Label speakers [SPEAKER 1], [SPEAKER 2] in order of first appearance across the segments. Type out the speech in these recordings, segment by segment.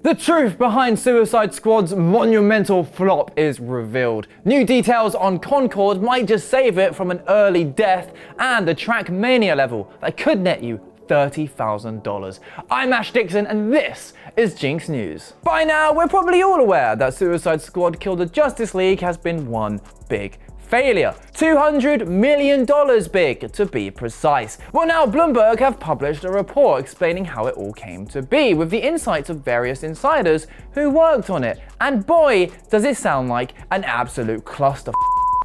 [SPEAKER 1] The truth behind Suicide Squad's monumental flop is revealed. New details on Concord might just save it from an early death, and the Trackmania level that could net you $30,000. I'm Ash Dixon and this is Jinx News. By now, we're probably all aware that Suicide Squad Kill the Justice League has been one big failure. $200 million big, to be precise. Well, now Bloomberg have published a report explaining how it all came to be, with the insights of various insiders who worked on it. And boy, does it sound like an absolute cluster.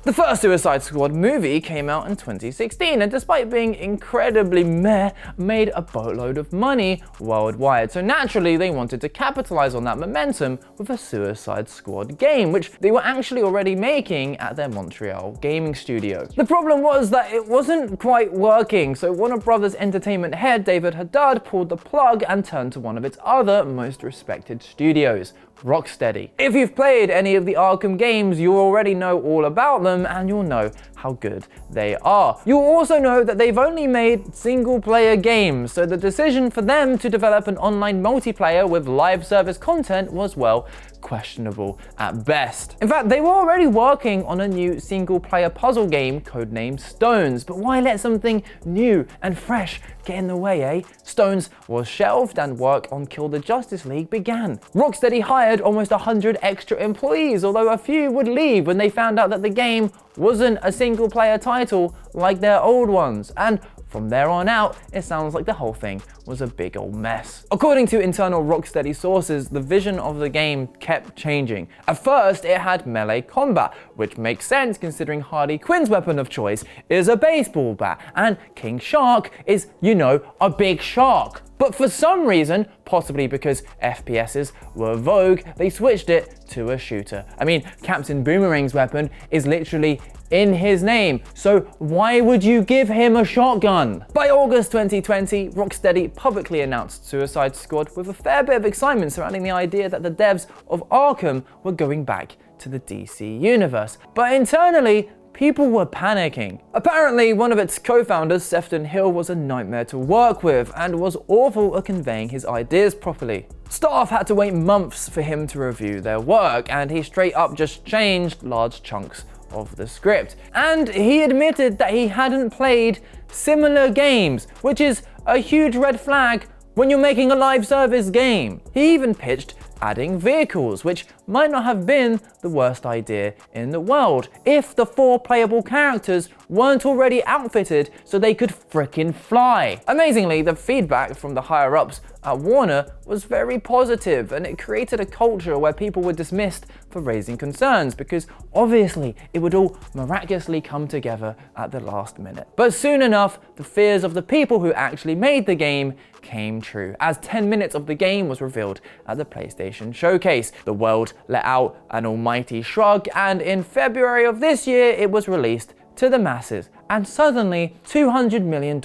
[SPEAKER 1] The first Suicide Squad movie came out in 2016 and despite being incredibly meh, made a boatload of money worldwide. So naturally they wanted to capitalize on that momentum with a Suicide Squad game, which they were actually already making at their Montreal gaming studio. The problem was that it wasn't quite working, so Warner Brothers Entertainment head David Haddad pulled the plug and turned to one of its other most respected studios, Rocksteady. If you've played any of the Arkham games, you already know all about them and you'll know how good they are. You'll also know that they've only made single-player games, so the decision for them to develop an online multiplayer with live service content was, well, questionable at best. In fact, they were already working on a new single-player puzzle game codenamed Stones, but why let something new and fresh get in the way, eh? Stones was shelved and work on Kill the Justice League began. Rocksteady hired almost 100 extra employees, although a few would leave when they found out that the game wasn't a single-player title like their old ones, and from there on out, it sounds like the whole thing was a big old mess. According to internal Rocksteady sources, the vision of the game kept changing. At first, it had melee combat, which makes sense considering Harley Quinn's weapon of choice is a baseball bat, and King Shark is, you know, a big shark. But for some reason, possibly because FPSs were vogue, they switched it to a shooter. I mean, Captain Boomerang's weapon is literally in his name, so why would you give him a shotgun? By August 2020, Rocksteady publicly announced Suicide Squad with a fair bit of excitement surrounding the idea that the devs of Arkham were going back to the DC universe. But internally, people were panicking. Apparently, one of its co-founders, Sefton Hill, was a nightmare to work with and was awful at conveying his ideas properly. Staff had to wait months for him to review their work, and he straight up just changed large chunks of the script. And he admitted that he hadn't played similar games, which is a huge red flag when you're making a live service game. He even pitched adding vehicles, which might not have been the worst idea in the world if the 4 playable characters weren't already outfitted so they could frickin' fly. Amazingly, the feedback from the higher-ups at Warner was very positive, and it created a culture where people were dismissed for raising concerns because obviously it would all miraculously come together at the last minute. But soon enough, the fears of the people who actually made the game came true, as 10 minutes of the game was revealed at the PlayStation Showcase. The world let out an almighty shrug, and in February of this year, it was released to the masses, and suddenly $200 million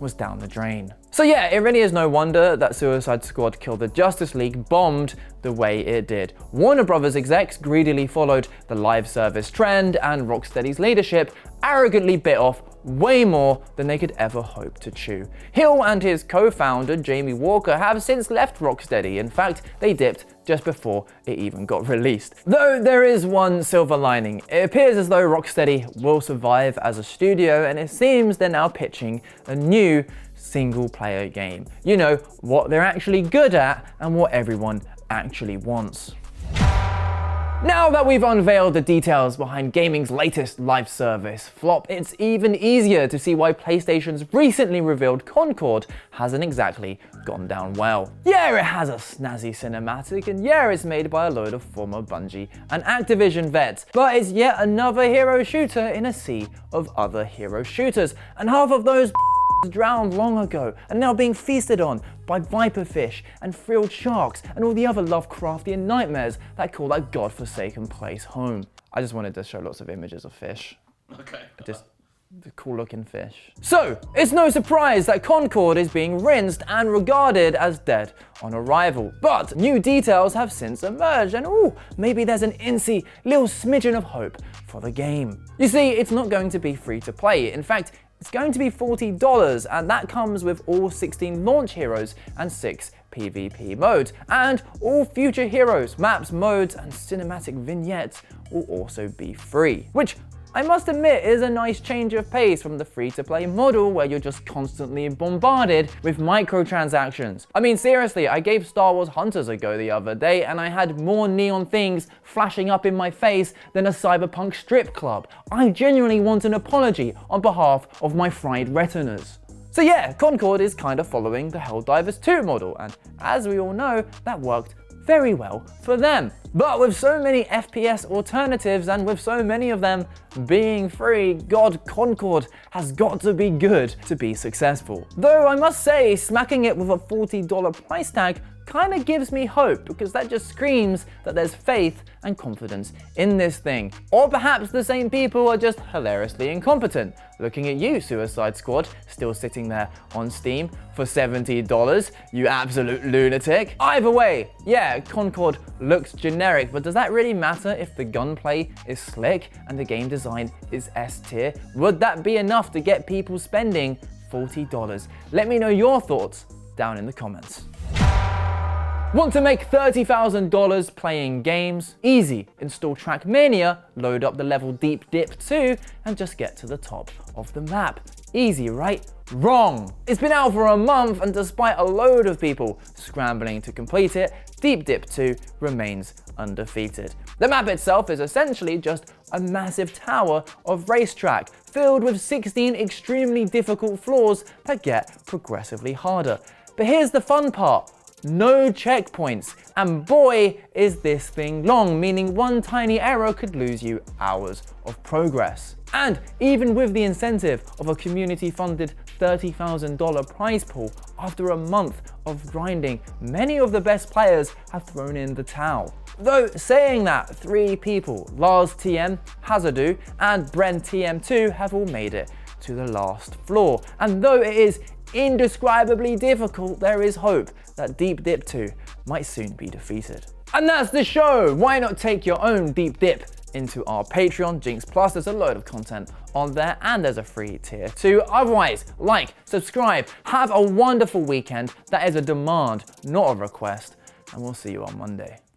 [SPEAKER 1] was down the drain. So yeah, it really is no wonder that Suicide Squad Kill the Justice League bombed the way it did. Warner Brothers execs greedily followed the live service trend, and Rocksteady's leadership arrogantly bit off way more than they could ever hope to chew. Hill and his co-founder Jamie Walker have since left Rocksteady. In fact, they dipped just before it even got released. Though there is one silver lining. It appears as though Rocksteady will survive as a studio, and it seems they're now pitching a new single-player game. You know, what they're actually good at and what everyone actually wants. Now that we've unveiled the details behind gaming's latest live service flop, it's even easier to see why PlayStation's recently revealed Concord hasn't exactly gone down well. Yeah, it has a snazzy cinematic, and yeah, it's made by a load of former Bungie and Activision vets, but it's yet another hero shooter in a sea of other hero shooters, and half of those drowned long ago and now being feasted on by viperfish and frilled sharks and all the other Lovecraftian nightmares that call that godforsaken place home. I just wanted to show lots of images of fish.
[SPEAKER 2] Okay.
[SPEAKER 1] Just the cool looking fish. So, it's no surprise that Concord is being rinsed and regarded as dead on arrival. But new details have since emerged, and ooh, maybe there's an incy little smidgen of hope for the game. You see, it's not going to be free to play. In fact, It's going to be $40, and that comes with all 16 launch heroes and 6 PvP modes. And all future heroes, maps, modes, and cinematic vignettes will also be free. Which, I must admit, is a nice change of pace from the free-to-play model where you're just constantly bombarded with microtransactions. I mean, seriously, I gave Star Wars Hunters a go the other day and I had more neon things flashing up in my face than a cyberpunk strip club. I genuinely want an apology on behalf of my fried retinas. So yeah, Concord is kind of following the Helldivers 2 model, and as we all know, that worked very well for them. But with so many FPS alternatives and with so many of them being free, God, Concord has got to be good to be successful. Though I must say, smacking it with a $40 price tag kind of gives me hope, because that just screams that there's faith and confidence in this thing. Or perhaps the same people are just hilariously incompetent. Looking at you, Suicide Squad, still sitting there on Steam for $70, you absolute lunatic. Either way, yeah, Concord looks generic, but does that really matter if the gunplay is slick and the game design is S tier? Would that be enough to get people spending $40? Let me know your thoughts down in the comments. Want to make $30,000 playing games? Easy. Install Trackmania, load up the level Deep Dip 2, and just get to the top of the map. Easy, right? Wrong! It's been out for a month, and despite a load of people scrambling to complete it, Deep Dip 2 remains undefeated. The map itself is essentially just a massive tower of racetrack filled with 16 extremely difficult floors that get progressively harder. But here's the fun part. No checkpoints, and boy is this thing long, meaning one tiny error could lose you hours of progress. And even with the incentive of a community-funded $30,000 prize pool, after a month of grinding, many of the best players have thrown in the towel. Though saying that, 3 people, Lars TM, Hazardoo, and Bren TM2 have all made it to the last floor. And though it is indescribably difficult, there is hope that Deep Dip 2 might soon be defeated. And that's the show! Why not take your own Deep Dip into our Patreon, Jinx Plus? There's a load of content on there, and there's a free tier too. Otherwise, like, subscribe, have a wonderful weekend. That is a demand, not a request, and we'll see you on Monday.